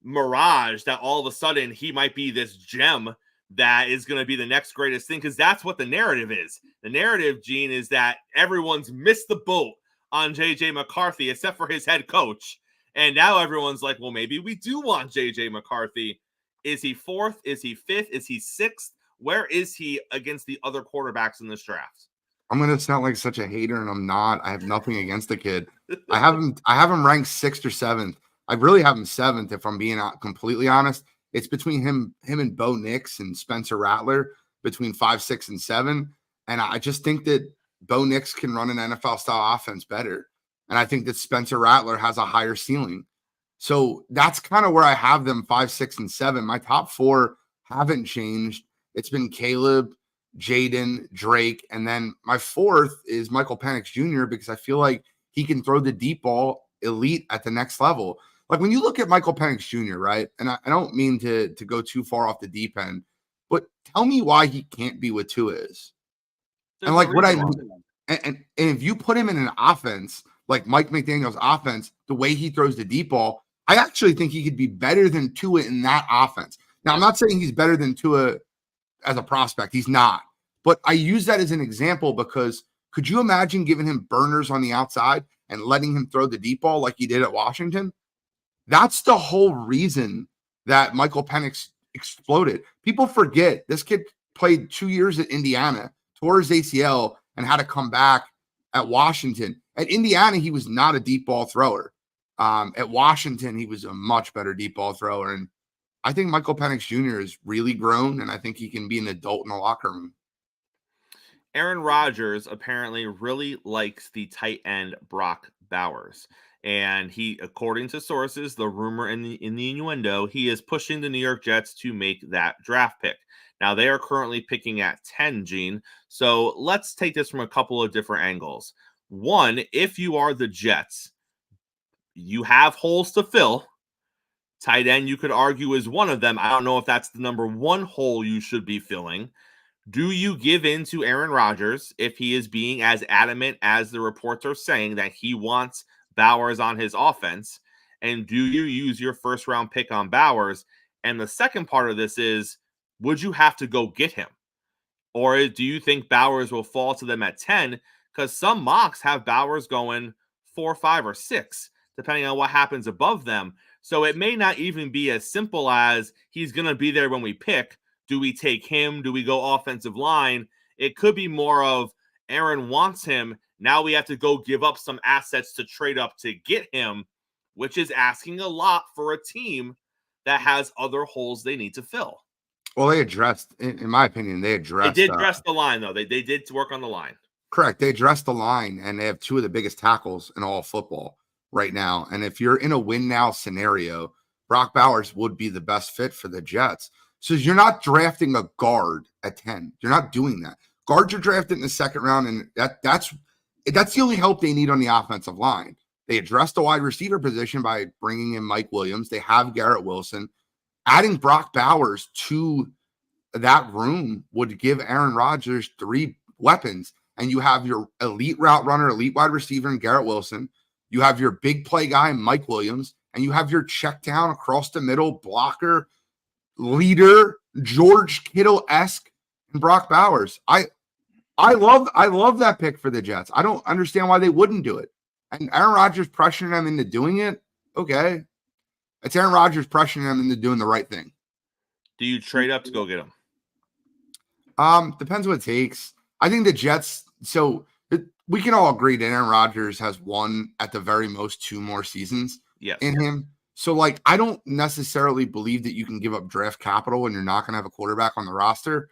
mirage that all of a sudden he might be this gem that is going to be the next greatest thing? Because that's what the narrative is. The narrative, Gene, is that everyone's missed the boat on J.J. McCarthy except for his head coach. And now everyone's like, well, maybe we do want J.J. McCarthy. Is he 4th? Is he 5th? Is he 6th? Where is he against the other quarterbacks in this draft? I'm going to sound like such a hater, and I'm not. I have nothing against the kid. I have him ranked 6th or 7th. I really have him 7th, if I'm being completely honest. It's between him and Bo Nix and Spencer Rattler, between 5, 6, and 7. And I just think that Bo Nix can run an NFL-style offense better. And I think that Spencer Rattler has a higher ceiling. So that's kind of where I have them 5, 6, and 7. My top 4 haven't changed. It's been Caleb, Jaden, Drake. And then my 4th is Michael Penix Jr. because I feel like he can throw the deep ball elite at the next level. Like, when you look at Michael Penix Jr., right? And I don't mean to go too far off the deep end, but tell me why he can't be what Tua is. And like what and if you put him in an offense like Mike McDaniel's offense, the way he throws the deep ball, I actually think he could be better than Tua in that offense. Now, I'm not saying he's better than Tua as a prospect. He's not. But I use that as an example because could you imagine giving him burners on the outside and letting him throw the deep ball like he did at Washington? That's the whole reason that Michael Penix exploded. People forget this kid played 2 years at Indiana, tore his ACL, and had to come back at Washington. At Indiana, he was not a deep ball thrower. At Washington, he was a much better deep ball thrower. And I think Michael Penix Jr. is really grown, and I think he can be an adult in the locker room. Aaron Rodgers apparently really likes the tight end Brock Bowers. And he, according to sources, the rumor in the innuendo, he is pushing the New York Jets to make that draft pick. Now, they are currently picking at 10, Gene. So let's take this from a couple of different angles. One, if you are the Jets, you have holes to fill. Tight end, you could argue, is one of them. I don't know if that's the number one hole you should be filling. Do you give in to Aaron Rodgers if he is being as adamant as the reports are saying that he wants Bowers on his offense? And do you use your first round pick on Bowers? And the second part of this is, would you have to go get him? Or do you think Bowers will fall to them at 10? Because some mocks have Bowers going 4, 5, or 6, depending on what happens above them. So it may not even be as simple as he's going to be there when we pick. Do we take him? Do we go offensive line? It could be more of Aaron wants him. Now we have to go give up some assets to trade up to get him, which is asking a lot for a team that has other holes they need to fill. Well, they addressed, in my opinion, they did address the line, though. They did work on the line. Correct. They addressed the line, and they have two of the biggest tackles in all football right now. And if you're in a win now scenario, Brock Bowers would be the best fit for the Jets. So you're not drafting a guard at 10. You're not doing that. Guards are drafted in the second round, and that's the only help they need on the offensive line. They addressed the wide receiver position by bringing in Mike Williams. They have Garrett Wilson. Adding Brock Bowers to that room would give Aaron Rodgers 3 weapons. And you have your elite route runner, elite wide receiver in Garrett Wilson. You have your big play guy, Mike Williams. And you have your check down across the middle blocker, leader, George Kittle-esque, and Brock Bowers. I love that pick for the Jets. I don't understand why they wouldn't do it. And Aaron Rodgers pressuring them into doing it, okay. It's Aaron Rodgers pressuring them into doing the right thing. Do you trade up to go get him? Depends what it takes. I think the Jets, we can all agree that Aaron Rodgers has won at the very most 2 more seasons in him. So, I don't necessarily believe that you can give up draft capital when you're not going to have a quarterback on the roster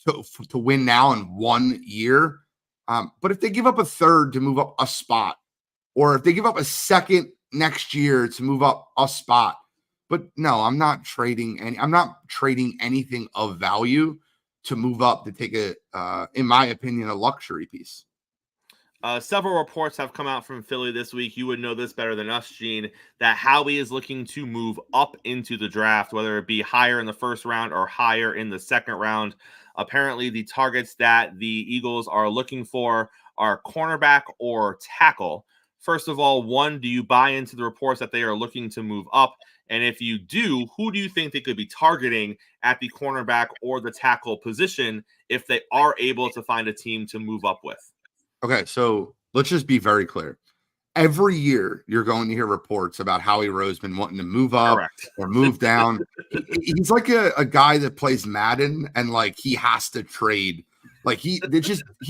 to win now in 1 year. But if they give up a third to move up a spot, or if they give up a second next year to move up a spot, but no, I'm not trading anything of value to move up to take in my opinion, a luxury piece. Several reports have come out from Philly this week. You would know this better than us, Gene, that Howie is looking to move up into the draft, whether it be higher in the first round or higher in the second round. Apparently, the targets that the Eagles are looking for are cornerback or tackle. First of all, one, do you buy into the reports that they are looking to move up? And if you do, who do you think they could be targeting at the cornerback or the tackle position if they are able to find a team to move up with? Okay, so let's just be very clear. Every year, you're going to hear reports about Howie Roseman wanting to move up or move down. He's like a guy that plays Madden and he has to trade. He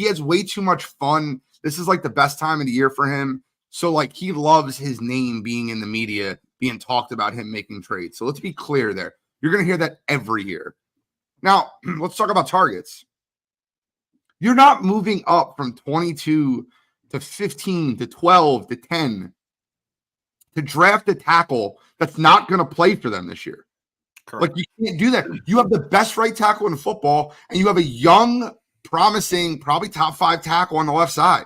has way too much fun. This is the best time of the year for him. So he loves his name being in the media, being talked about him making trades. So let's be clear there. You're going to hear that every year. Now, let's talk about targets. You're not moving up from 22 to 15 to 12 to 10 to draft a tackle that's not going to play for them this year. Correct. You can't do that. You have the best right tackle in football, and you have a young, promising, probably top 5 tackle on the left side.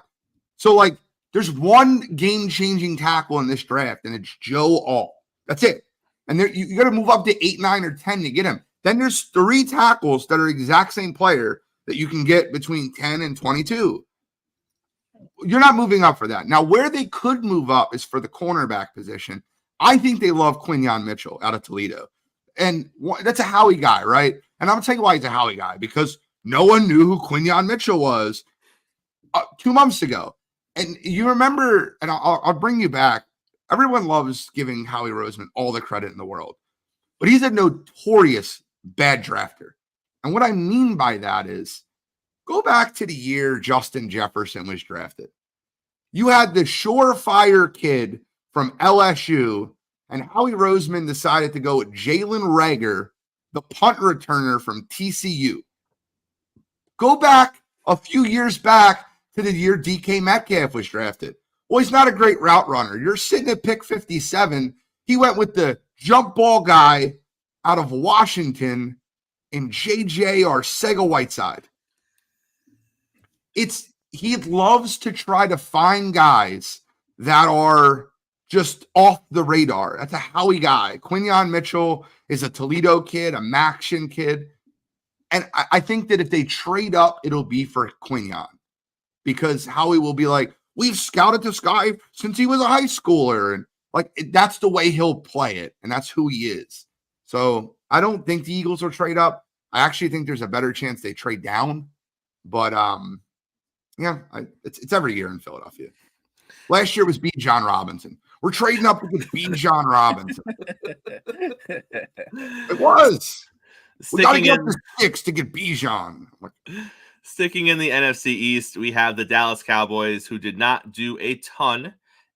So, there's one game-changing tackle in this draft, and it's Joe Alt. That's it. And you got to move up to 8, 9, or 10 to get him. Then there's 3 tackles that are exact same player that you can get between 10 and 22. You're not moving up for that. Now, where they could move up is for the cornerback position. I think they love Quinyon Mitchell out of Toledo. And that's a Howie guy, right? And I'm going to tell you why he's a Howie guy, because no one knew who Quinyon Mitchell was 2 months ago. And you remember, and I'll bring you back, everyone loves giving Howie Roseman all the credit in the world, but he's a notorious bad drafter. And what I mean by that is, go back to the year Justin Jefferson was drafted. You had the surefire kid from LSU, and Howie Roseman decided to go with Jalen Reagor, the punt returner from TCU. Go back a few years back to the year DK Metcalf was drafted. Well, he's not a great route runner. You're sitting at pick 57. He went with the jump ball guy out of Washington in JJ Arcega-Whiteside. It's he loves to try to find guys that are just off the radar. That's a Howie guy. Quinyon Mitchell is a Toledo kid, a Maction kid. And I think that if they trade up, it'll be for Quinyon, because Howie will be like, we've scouted this guy since he was a high schooler. And like, that's the way he'll play it. And that's who he is. So I don't think the Eagles will trade up. I actually think there's a better chance they trade down. But yeah, it's every year in Philadelphia. Last year was B. John Robinson. We're trading up with B. John Robinson. It was. We got to get up to 6 to get Bijan. Sticking in the NFC East, we have the Dallas Cowboys, who did not do a ton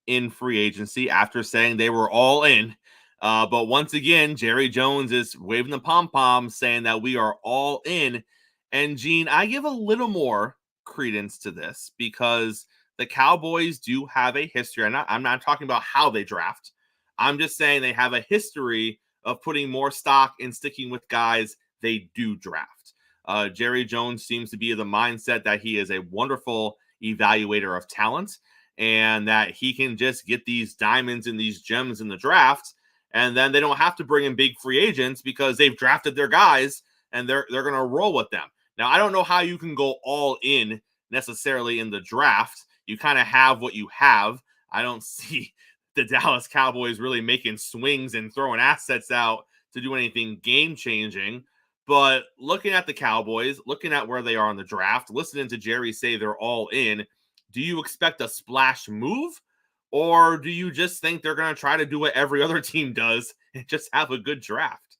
in free agency after saying they were all in. But once again, Jerry Jones is waving the pom-pom, saying that we are all in. And Gene, I give a little more credence to this because the Cowboys do have a history. I'm not talking about how they draft. I'm just saying they have a history of putting more stock in sticking with guys they do draft. Jerry Jones seems to be of the mindset that he is a wonderful evaluator of talent and that he can just get these diamonds and these gems in the draft, and then they don't have to bring in big free agents because they've drafted their guys and they're going to roll with them. Now, I don't know how you can go all in necessarily in the draft. You kind of have what you have. I don't see the Dallas Cowboys really making swings and throwing assets out to do anything game-changing. But looking at the Cowboys, looking at where they are in the draft, listening to Jerry say they're all in, do you expect a splash move? Or do you just think they're going to try to do what every other team does and just have a good draft?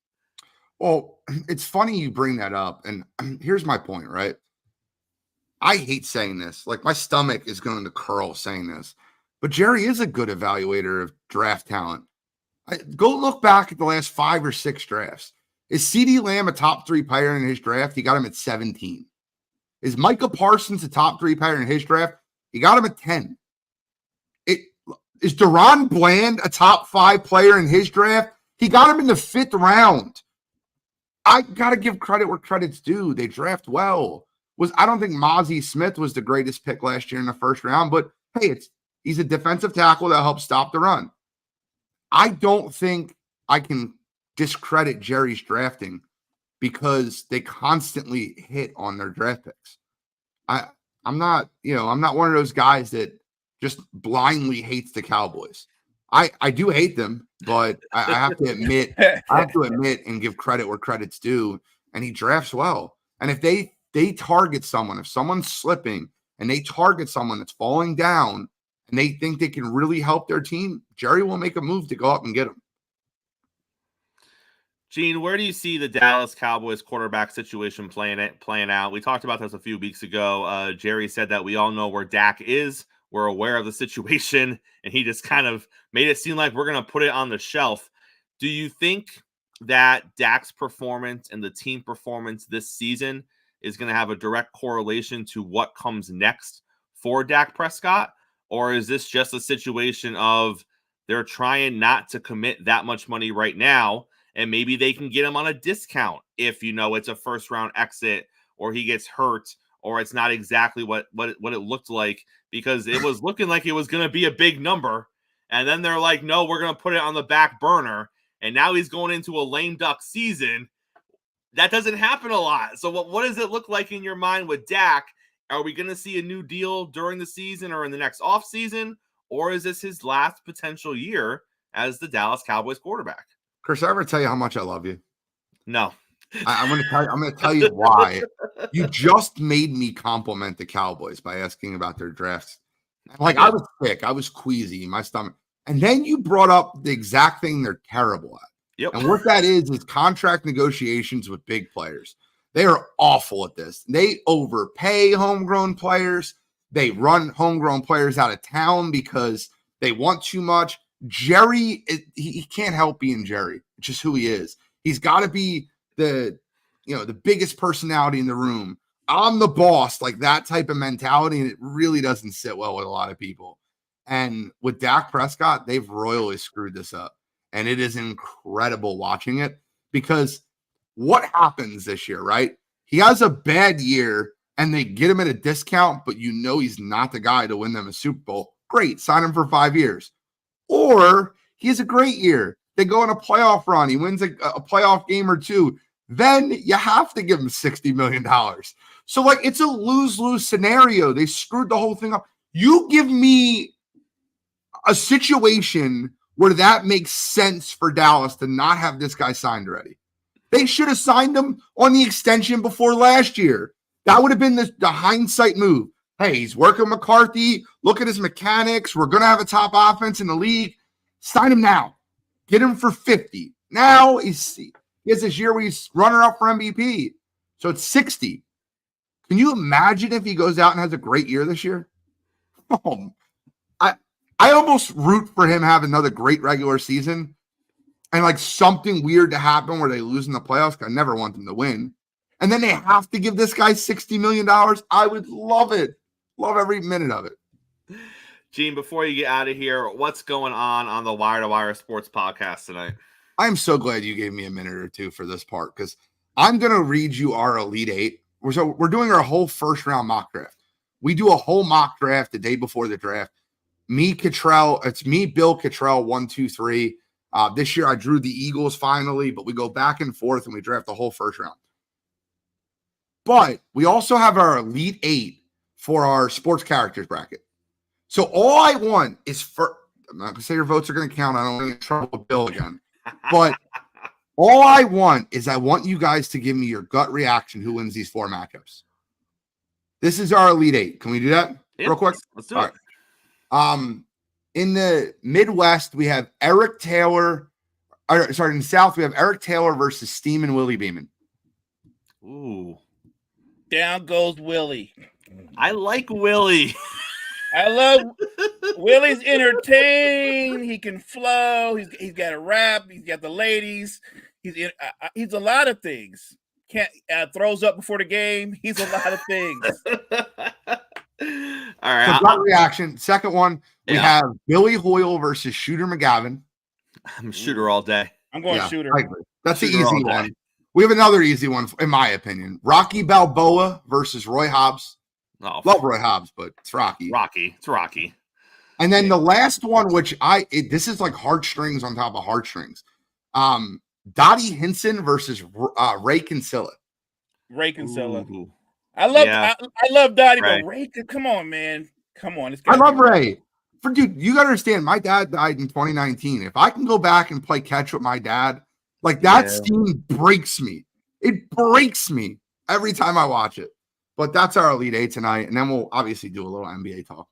Well, it's funny you bring that up. And here's my point, right? I hate saying this. Like, my stomach is going to curl saying this. But Jerry is a good evaluator of draft talent. Go look back at the last 5 or 6 drafts. Is CeeDee Lamb a top 3 player in his draft? He got him at 17. Is Micah Parsons a top 3 player in his draft? He got him at 10. Is Deron Bland a top 5 player in his draft? He got him in the 5th round. I got to give credit where credit's due. They draft well. I don't think Mozzie Smith was the greatest pick last year in the 1st round, but hey, he's a defensive tackle that helps stop the run. I don't think I can discredit Jerry's drafting because they constantly hit on their draft picks. I'm not one of those guys that just blindly hates the Cowboys. I do hate them, but I have to admit, and give credit where credit's due. And he drafts well. And if they target someone, if someone's slipping and they target someone that's falling down and they think they can really help their team, Jerry will make a move to go up and get them. Gene, where do you see the Dallas Cowboys quarterback situation playing out? We talked about this a few weeks ago. Jerry said that we all know where Dak is. We're aware of the situation, and he just kind of made it seem like we're going to put it on the shelf. Do you think that Dak's performance and the team performance this season is going to have a direct correlation to what comes next for Dak Prescott? Or is this just a situation of they're trying not to commit that much money right now, and maybe they can get him on a discount if, it's a 1st-round exit or he gets hurt or it's not exactly what it looked like, because it was looking like it was going to be a big number. And then they're like, no, we're going to put it on the back burner. And now he's going into a lame duck season. That doesn't happen a lot. So what does it look like in your mind with Dak? Are we going to see a new deal during the season or in the next offseason? Or is this his last potential year as the Dallas Cowboys quarterback? Chris, I ever tell you how much I love you? No. I'm going to tell you why. You just made me compliment the Cowboys by asking about their drafts. Like, I was sick. I was queasy. My stomach. And then you brought up the exact thing they're terrible at. Yep. And what that is contract negotiations with big players. They are awful at this. They overpay homegrown players. They run homegrown players out of town because they want too much. Jerry, he can't help being Jerry. It's just who he is. He's got to be the biggest personality in the room. I'm the boss, like that type of mentality, and it really doesn't sit well with a lot of people. And with Dak Prescott, they've royally screwed this up. And it is incredible watching it, because what happens this year, right? He has a bad year and they get him at a discount, but you know he's not the guy to win them a Super Bowl, great, sign him for 5 years. Or he has a great year. They go on a playoff run. He wins a playoff game or two. Then you have to give him $60 million. So, like, it's a lose-lose scenario. They screwed the whole thing up. You give me a situation where that makes sense for Dallas to not have this guy signed already. They should have signed him on the extension before last year. That would have been the hindsight move. Hey, he's working McCarthy. Look at his mechanics. We're going to have a top offense in the league. Sign him now. Get him for 50. Now he has this year where he's runner up for MVP. So it's 60. Can you imagine if he goes out and has a great year this year? Oh, I almost root for him having another great regular season and like something weird to happen where they lose in the playoffs. I never want them to win. And then they have to give this guy $60 million. I would love it. Love every minute of it. Gene, before you get out of here, what's going on the Wire to Wire Sports podcast tonight? I'm so glad you gave me a minute or two for this part because I'm going to read you our Elite Eight. We're doing our whole first round mock draft. We do a whole mock draft the day before the draft. It's me, Bill Cottrell, 1, 2, 3. This year I drew the Eagles finally, but we go back and forth and we draft the whole first round. But we also have our Elite Eight for our sports characters bracket. So all I want is I'm not going to say your votes are going to count. I don't want to get in trouble with Bill again. But all I want you guys to give me your gut reaction who wins these 4 matchups. This is our Elite Eight. Can we do that real quick? Let's do it. Right. In the Midwest, we have Eric Taylor. In the South, we have Eric Taylor versus Steeman Willie Beeman. Ooh. Down goes Willie. I like Willie. I love Willie's entertained. He can flow. He's got a rap. He's got the ladies. He's a lot of things. Throws up before the game. He's a lot of things. All right. So reaction. Second one, we have Billy Hoyle versus Shooter McGavin. I'm a shooter all day. I'm going Shooter. That's the easy one. We have another easy one, in my opinion. Rocky Balboa versus Roy Hobbs. Oh, love Roy Hobbs, but it's Rocky. It's Rocky. And then the last one, which this is like heartstrings on top of heartstrings. Dottie Hinson versus Ray Kinsella. Ray Kinsella. Ooh. I love Dottie, but Ray, come on, man. Come on. I love Ray. Dude, you gotta understand, my dad died in 2019. If I can go back and play catch with my dad, like that scene breaks me. It breaks me every time I watch it. But that's our Elite Eight tonight, and then we'll obviously do a little NBA talk.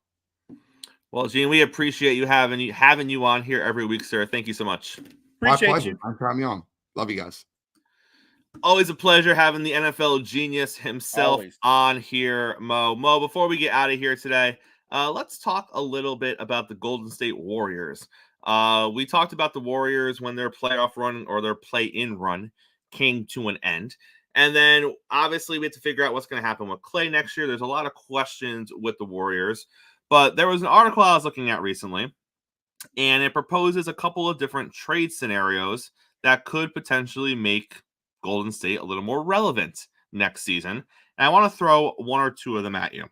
Well, Gene, we appreciate you having you on here every week, sir. Thank you so much. Appreciate you. I'm trying me on. Love you guys. Always a pleasure having the NFL genius himself on here, Mo. Mo, before we get out of here today, let's talk a little bit about the Golden State Warriors. We talked about the Warriors when their playoff run or their play-in run came to an end. And then, obviously, we have to figure out what's going to happen with Klay next year. There's a lot of questions with the Warriors. But there was an article I was looking at recently, and it proposes a couple of different trade scenarios that could potentially make Golden State a little more relevant next season. And I want to throw one or two of them at you.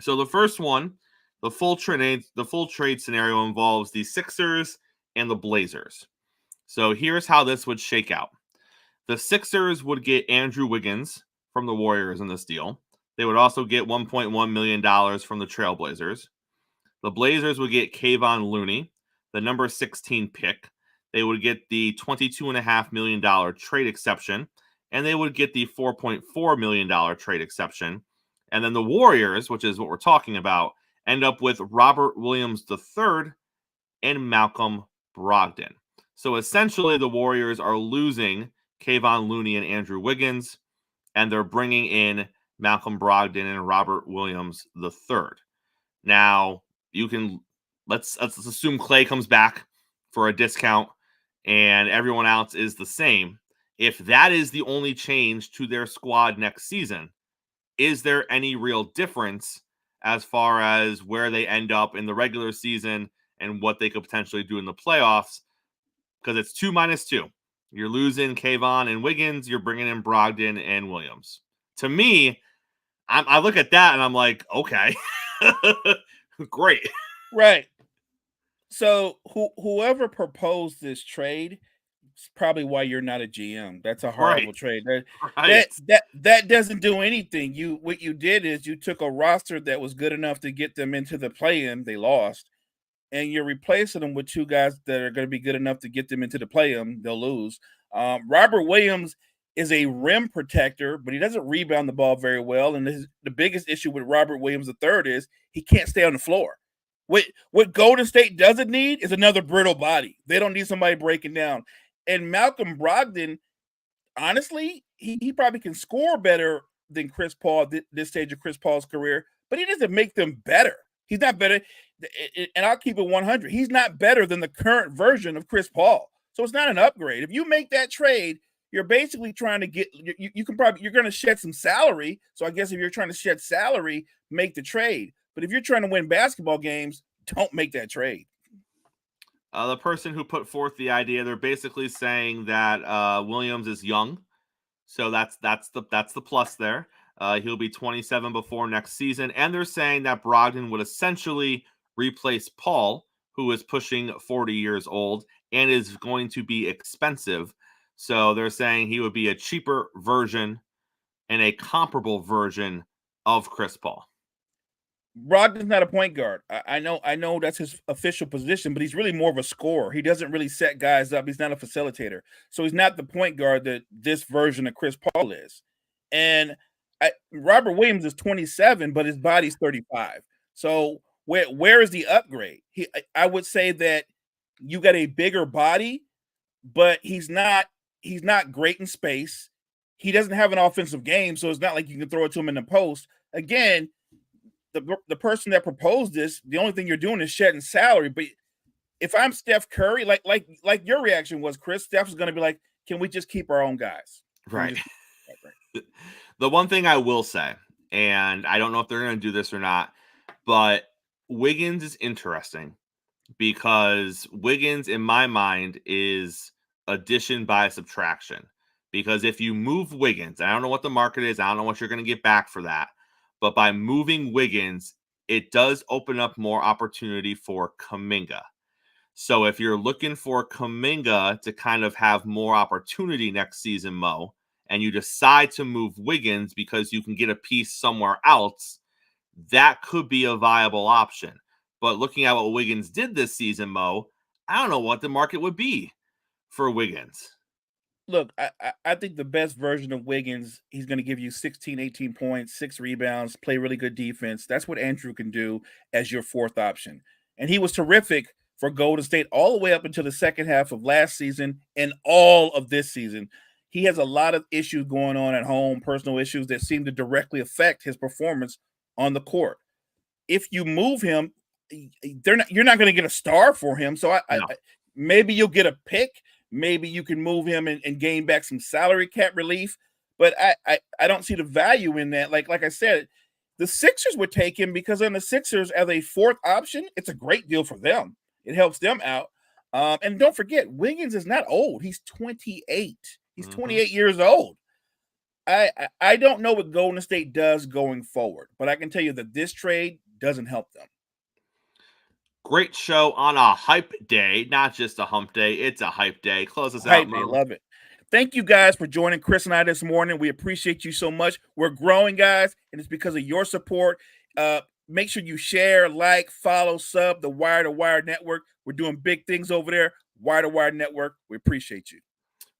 So the first one, the full trade scenario involves the Sixers and the Blazers. So here's how this would shake out. The Sixers would get Andrew Wiggins from the Warriors in this deal. They would also get $1.1 million from the Trailblazers. The Blazers would get Kayvon Looney, the number 16 pick. They would get the $22.5 million trade exception, and they would get the $4.4 million trade exception. And then the Warriors, which is what we're talking about, end up with Robert Williams III and Malcolm Brogdon. So essentially, the Warriors are losing Kayvon Looney and Andrew Wiggins, and they're bringing in Malcolm Brogdon and Robert Williams III. Now, let's assume Klay comes back for a discount and everyone else is the same. If that is the only change to their squad next season, is there any real difference as far as where they end up in the regular season and what they could potentially do in the playoffs? Because it's 2-2. You're losing Kayvon and Wiggins. You're bringing in Brogdon and Williams. To me, I look at that and I'm like, okay, great. Right. So whoever proposed this trade, it's probably why you're not a GM. That's a horrible Right. trade. Right. That doesn't do anything. What you did is you took a roster that was good enough to get them into the play-in. They lost, and you're replacing them with two guys that are going to be good enough to get them into the play-in. They'll lose. Robert Williams is a rim protector, but he doesn't rebound the ball very well. And the biggest issue with Robert Williams III is he can't stay on the floor. What Golden State doesn't need is another brittle body. They don't need somebody breaking down. And Malcolm Brogdon, honestly, he probably can score better than Chris Paul at this stage of Chris Paul's career, but he doesn't make them better. He's not better. And I'll keep it 100. He's not better than the current version of Chris Paul. So it's not an upgrade. If you make that trade, you're basically trying to get you're going to shed some salary. So I guess if you're trying to shed salary, make the trade. But if you're trying to win basketball games, don't make that trade. The person who put forth the idea, they're basically saying that Williams is young, so that's the plus there. He'll be 27 before next season, and they're saying that Brogdon would essentially replace Paul, who is pushing 40 years old and is going to be expensive. So they're saying he would be a cheaper version and a comparable version of Chris Paul. Brogdon's not a point guard. I know that's his official position, but he's really more of a scorer. He doesn't really set guys up. He's not a facilitator. So he's not the point guard that this version of Chris Paul is. And Robert Williams is 27, but his body's 35. So where is the upgrade? I would say that you got a bigger body, but he's not great in space. He doesn't have an offensive game, so it's not like you can throw it to him in the post. Again, the person that proposed this, the only thing you're doing is shedding salary. But if I'm Steph Curry, like your reaction was, Chris, Steph is going to be like, can we just keep our own guys? Right. The one thing I will say, and I don't know if they're going to do this or not, but Wiggins is interesting because Wiggins, in my mind, is addition by subtraction. Because if you move Wiggins, I don't know what the market is, I don't know what you're going to get back for that, but by moving Wiggins, it does open up more opportunity for Kuminga. So if you're looking for Kuminga to kind of have more opportunity next season, Mo, and you decide to move Wiggins because you can get a piece somewhere else, that could be a viable option. But looking at what Wiggins did this season, Mo, I don't know what the market would be for Wiggins. Look, I think the best version of Wiggins, he's going to give you 16, 18 points, 6 rebounds, play really good defense. That's what Andrew can do as your fourth option. And he was terrific for Golden State all the way up until the second half of last season and all of this season. He has a lot of issues going on at home, personal issues that seem to directly affect his performance on the court. If you move him, you're not going to get a star for him. So maybe you'll get a pick. Maybe you can move him and gain back some salary cap relief. But I don't see the value in that. Like I said, the Sixers would take him because on the Sixers as a fourth option, it's a great deal for them. It helps them out. And don't forget, Wiggins is not old. He's 28. He's 28 years old. I don't know what Golden State does going forward, but I can tell you that this trade doesn't help them. Great show on a hype day, not just a hump day. It's a hype day. Close us out, Mo. I love it. Thank you guys for joining Chris and I this morning. We appreciate you so much. We're growing, guys, and it's because of your support. Make sure you share, like, follow, sub the Wire to Wire Network. We're doing big things over there. Wire to Wire Network. We appreciate you.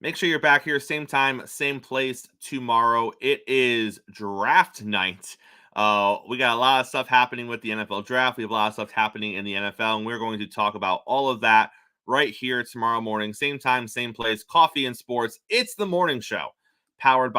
Make sure you're back here, same time, same place tomorrow. It is draft night. We got a lot of stuff happening with the NFL draft. We have a lot of stuff happening in the NFL, and we're going to talk about all of that right here tomorrow morning. Same time, same place, coffee and sports. It's the morning show powered by